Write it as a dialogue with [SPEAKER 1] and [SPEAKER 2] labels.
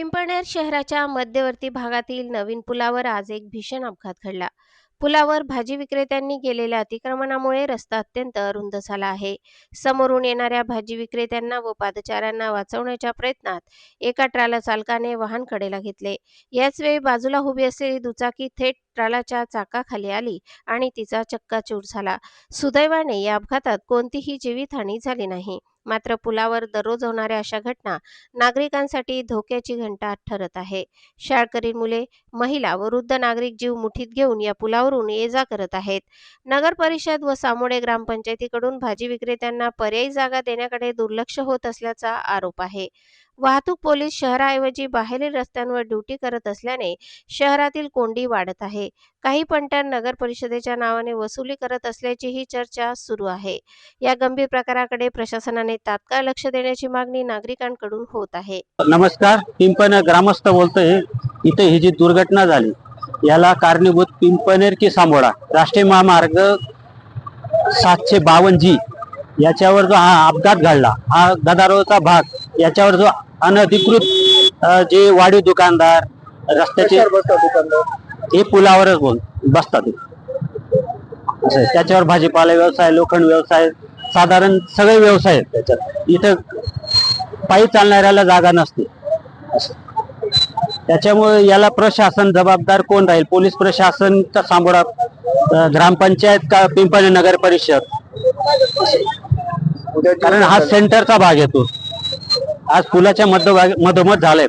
[SPEAKER 1] पिंपळनेर शहराच्या मध्यवर्ती भागातील नवीन पुलावर आज एक भीषण अपघात घडला। पुलावर भाजी विक्रेत्यांनी केलेल्या अतिक्रमणामुळे रस्ता अत्यंत अरुंद झाला आहे। समोरून येणाऱ्या भाजी विक्रेत्यांना व पादचाऱ्यांना वाचवण्याच्या प्रयत्नात एका ट्राला चालकाने वाहन कडेला घेतले। याच वेळी बाजूला उभी असलेली दुचाकी थेट ट्रालाच्या चाकाखाली आली आणि तिचा चक्काचूर झाला। सुदैवाने या अपघातात कोणतीही जीवितहानी झाली नाही। मात्र पुलावर दररोज होणाऱ्या अशा घटना नागरिकांसाठी धोक्याची घंटा ठरत आहे। शाळकरी मुले, महिला व वृद्ध नागरिक जीव मुठीत घेऊन या पुलावरून ये-जा करत आहेत। नगर परिषद व सामोडे ग्रामपंचायतीकडून भाजी विक्रेत्यांना पर्यायी जागा देण्याकडे दुर्लक्ष होत असल्याचा आरोप आहे। वाहतूक पोलीस शहराऐवजी बाहेरील रस्त्यांवर ड्युटी करत असल्याने शहरातील कोंडी वाढत आहे। काही पंटर नगर परिषदेच्या नावाने वसुली करत असल्याचीही चर्चा सुरू आहे। या गंभीर प्रकाराकडे प्रशासनाने तात्काळ लक्ष देण्याची मागणी नागरिकांकडून होत आहे।
[SPEAKER 2] नमस्कार, पिंपळनेर ग्रामस्थ बोलतोय। इथे ही जी दुर्घटना झाली याला कारणीभूत पिंपळनेर की सामोडा राष्ट्रीय महामार्ग 752G याच्यावर जो हा अपघात घडला, हा गदारोळचा भाग, याच्यावर जो अनधिकृत जे वाढीव दुकानदार रस्त्याचे हे पुलावरच बसतात। त्याच्यावर भाजीपाला व्यवसाय, लोखंड व्यवसाय, साधारण सगळे व्यवसाय आहेत त्याच्यात। इथं पायी चालणाऱ्याला जागा नसते। त्याच्यामुळे याला प्रशासन जबाबदार कोण राहील? पोलीस प्रशासन का सामोडा ग्रामपंचायत का पिंपळनेर नगर परिषद? कारण हा सेंटरचा भाग येतो। आज पुलाच्या मधोमध झालाय।